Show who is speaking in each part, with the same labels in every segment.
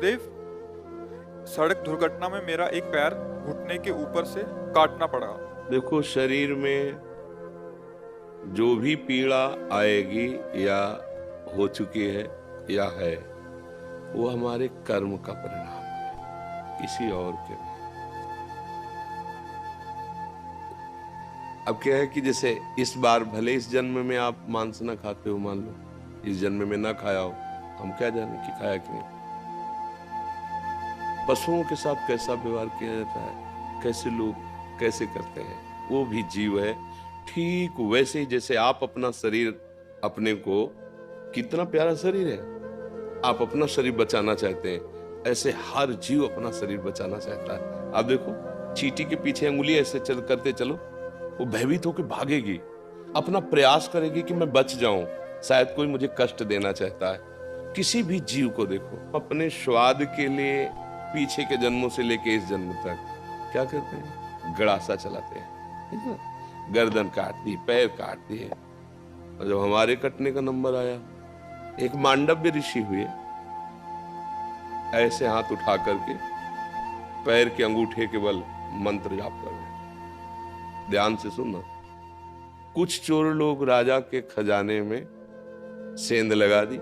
Speaker 1: गुरुदेव, सड़क दुर्घटना में मेरा एक पैर घुटने के ऊपर से काटना पड़ा।
Speaker 2: देखो, शरीर में जो भी पीड़ा आएगी या हो चुकी है या है, वो हमारे कर्म का परिणाम है, किसी और के नहीं। अब क्या है कि जैसे इस बार भले इस जन्म में आप मांस ना खाते हो, मान लो इस जन्म में ना खाया हो, हम क्या जाने कि खाया कि नहीं। पशुओं के साथ कैसा व्यवहार किया जाता है, कैसे लोग कैसे करते हैं, वो भी जीव है। ठीक वैसे ही जैसे आप अपना शरीर, अपने को, कितना प्यारा शरीर है, आप अपना शरीर बचाना चाहते हैं, ऐसे हर जीव अपना शरीर बचाना चाहता है। आप देखो, चींटी के पीछे अंगुली ऐसे करते चलो, वो भयभीत होकर भागेगी, अपना प्रयास करेगी कि मैं बच जाऊं, शायद कोई मुझे कष्ट देना चाहता है। किसी भी जीव को देखो, अपने स्वाद के लिए पीछे के जन्मों से लेके इस जन्म तक क्या करते हैं, गड़ासा चलाते हैं, गर्दन काट दी, पैर काट दिए। और जब हमारे कटने का नंबर आया, एक मांडव्य ऋषि हुए, ऐसे हाथ उठा करके पैर के अंगूठे के बल मंत्र जाप कर रहे। ध्यान से सुनना। कुछ चोर लोग राजा के खजाने में सेंध लगा दी।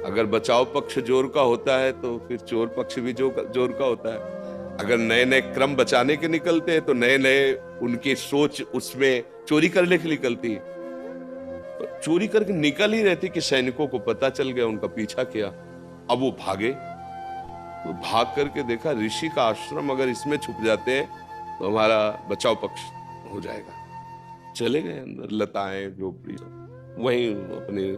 Speaker 2: अगर बचाव पक्ष जोर का होता है तो फिर चोर पक्ष भी जोर का होता है। अगर नए नए क्रम बचाने के निकलते हैं तो नए नए उनकी सोच उसमें चोरी करने की निकलती है। तो चोरी करके निकल ही रहती कि सैनिकों को पता चल गया, उनका पीछा किया। अब वो भागे, तो भाग करके देखा ऋषि का आश्रम, अगर इसमें छुप जाते हैं तो हमारा बचाव पक्ष हो जाएगा। चले गए अंदर, लताएं झोपड़ी वहीं अपने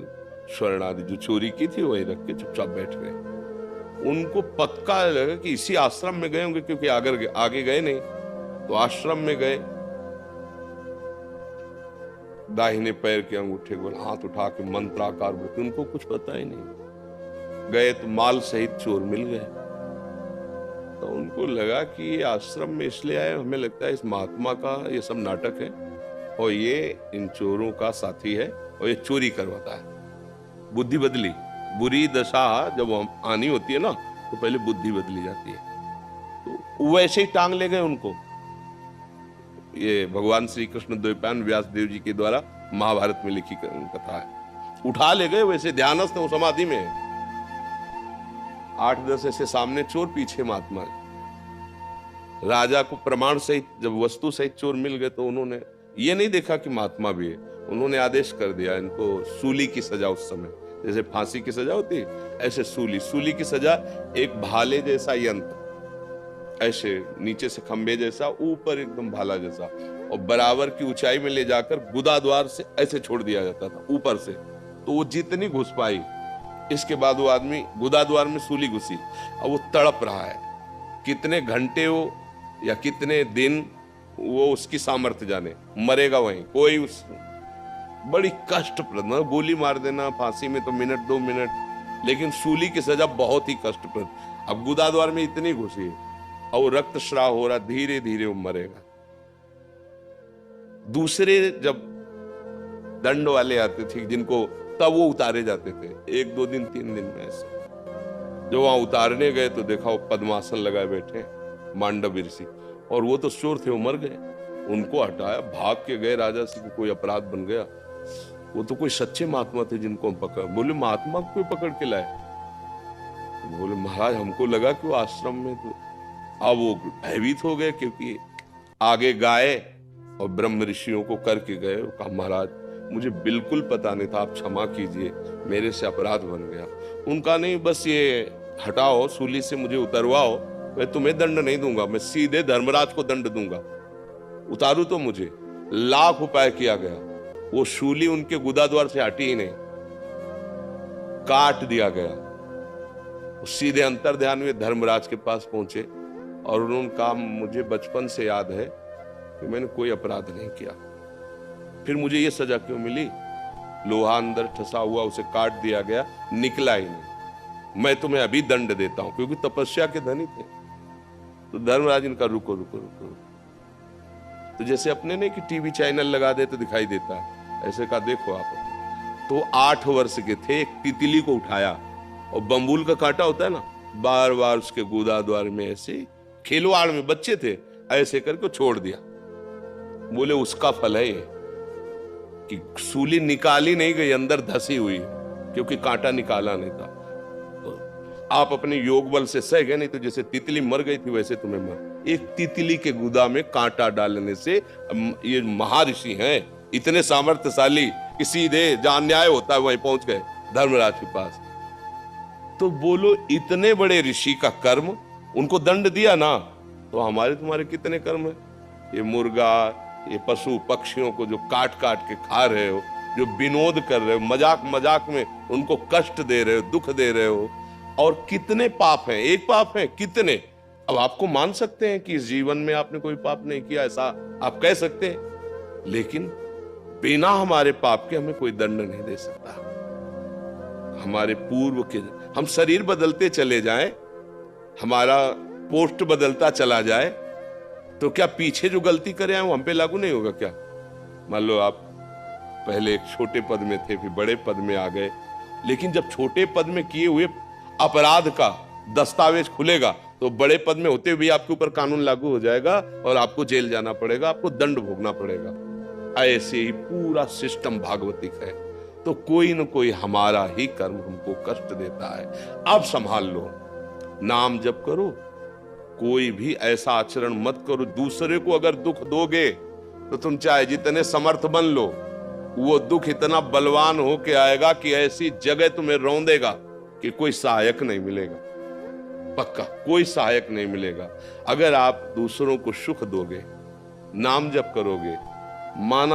Speaker 2: स्वर्ण आदि जो चोरी की थी वहीं रख के चुपचाप बैठ गए। उनको पक्का लगा कि इसी आश्रम में गए होंगे, क्योंकि आगे गए नहीं। तो आश्रम में गए, दाहिने पैर के अंगूठे को हाथ उठा के मंत्राकार बोलते, उनको कुछ पता ही नहीं। गए तो माल सहित चोर मिल गए। तो उनको लगा कि ये आश्रम में इसलिए आए, हमें लगता है इस महात्मा का ये सब नाटक है और ये इन चोरों का साथी है और ये चोरी करवाता है। बुद्धि बदली। बुरी दशा जब आनी होती है ना, तो पहले बुद्धि बदली जाती है। तो वैसे ही टांग ले गए उनको। ये भगवान श्री कृष्ण द्वैपायन व्यास देव जी के द्वारा महाभारत में लिखी कथा है। उठा ले गए, वैसे ध्यानस्थ वो समाधि में 8-10 ऐसे सामने चोर, पीछे महात्मा। राजा को प्रमाण सहित जब वस्तु सहित चोर मिल गए तो उन्होंने ये नहीं देखा कि महात्मा भी है, उन्होंने आदेश कर दिया इनको सूली की सजा। उस समय जैसे फांसी की सजा होती है, ऐसे सूली की सजा। एक भाले जैसा यंत्र, ऐसे नीचे से खंबे जैसा, ऊपर एकदम भाला जैसा, और बराबर की ऊंचाई में ले जाकर गुदा द्वार से ऐसे छोड़ दिया जाता था ऊपर से। तो वो जितनी घुस पाई, इसके बाद वो आदमी गुदा द्वार में सूली घुसी, और वो तड़प रहा है। कितने घंटे वो या कितने दिन, वो उसकी सामर्थ्य जाने, मरेगा वहीं। कोई उस बड़ी कष्टप्रद, गोली मार देना फांसी में तो मिनट 2 मिनट, लेकिन सूली की सजा बहुत ही कष्टप्रद। अब गुदा द्वार में इतनी घुसी और रक्त स्राव हो रहा, धीरे धीरे वो मरेगा। दूसरे जब दंड वाले आते थे जिनको, तब वो उतारे जाते थे 1, 2 दिन, 3 दिन में ऐसे। जब वहां उतारने गए तो देखा वो पद्मासन लगाए बैठे मांडव ऋषि, और वो तो चोर थे, वो मर गए। उनको हटाया, भाग के गए राजा से, कोई अपराध बन गया। वो तो कोई सच्चे महात्मा थे जिनको हम पकड़। बोले महात्मा को पकड़ के लाए? बोले महाराज हमको लगा कि वो आश्रम में। तो अब वो भयभीत हो गए, क्योंकि आगे गाय और ब्रह्म ऋषियों को करके गए। कहा महाराज मुझे बिल्कुल पता नहीं था, आप क्षमा कीजिए, मेरे से अपराध बन गया। उनका नहीं, बस ये हटाओ, सूली से मुझे उतरवाओ, मैं तुम्हें दंड नहीं दूंगा, मैं सीधे धर्मराज को दंड दूंगा, उतारू तो मुझे। लाख उपाय किया गया, वो शूली उनके गुदा द्वार से हटी ही नहीं, काट दिया गया। सीधे अंतर ध्यान में धर्मराज के पास पहुंचे और उन्होंने कहा मुझे बचपन से याद है कि मैंने कोई अपराध नहीं किया, फिर मुझे ये सजा क्यों मिली? लोहा अंदर ठसा हुआ, उसे काट दिया गया, निकला ही नहीं। मैं तुम्हें अभी दंड देता हूं, क्योंकि तपस्या के धनी थे। तो धर्मराज इनका रुको रुको रुको। तो जैसे अपने ने कि टीवी चैनल लगा दे तो दिखाई देता है, ऐसे का देखो आप। तो 8 वर्ष के थे, एक तितली को उठाया, और बम्बूल का कांटा होता है ना, बार बार उसके गुदाद्वार में ऐसे खिलवाड़ में, बच्चे थे, ऐसे करके छोड़ दिया। बोले उसका फल है ये कि सूली निकाली नहीं गई, अंदर धसी हुई, क्योंकि कांटा निकाला नहीं था। आप अपने योग बल से सह गए, नहीं तो जैसे तितली मर गई थी वैसे तुम्हें मर। एक तितली के गुदा में कांटा डालने से, ये महर्षि हैं इतने सामर्थ्यशाली कि सीधे जहां अन्याय होता है वहीं पहुंच गए, धर्मराज के पास। तो बोलो इतने बड़े ऋषि का कर्म, उनको दंड दिया ना, तो हमारे तुम्हारे कितने कर्म है? ये मुर्गा, ये पशु पक्षियों को जो काट काट के खा रहे हो, जो विनोद कर रहे हो, मजाक मजाक में उनको कष्ट दे रहे हो, दुख दे रहे हो, और कितने पाप हैं? एक पाप है कितने? अब आपको मान सकते हैं कि इस जीवन में आपने कोई पाप नहीं किया, ऐसा आप कह सकते हैं, लेकिन बिना हमारे पाप के हमें कोई दंड नहीं दे सकता। हमारे पूर्व के, हम शरीर बदलते चले जाएं, हमारा पोस्ट बदलता चला जाए, तो क्या पीछे जो गलती करे हैं वो हम पे लागू नहीं होगा क्या? मान लो आप पहले एक छोटे पद में थे, फिर बड़े पद में आ गए, लेकिन जब छोटे पद में किए हुए अपराध का दस्तावेज खुलेगा तो बड़े पद में होते हुए आपके ऊपर कानून लागू हो जाएगा और आपको जेल जाना पड़ेगा, आपको दंड भोगना पड़ेगा। ऐसे ही पूरा सिस्टम भागवतिक है। तो कोई न कोई हमारा ही कर्म हमको कष्ट देता है। अब संभाल लो, नाम जप करो, कोई भी ऐसा आचरण मत करो। दूसरे को अगर दुख दोगे तो तुम चाहे जितने समर्थ बन लो, वो दुख इतना बलवान होके आएगा कि ऐसी जगह तुम्हें रौंदेगा कि कोई सहायक नहीं मिलेगा। पक्का कोई सहायक नहीं मिलेगा। अगर आप दूसरों को सुख दोगे, नाम जप करोगे, माना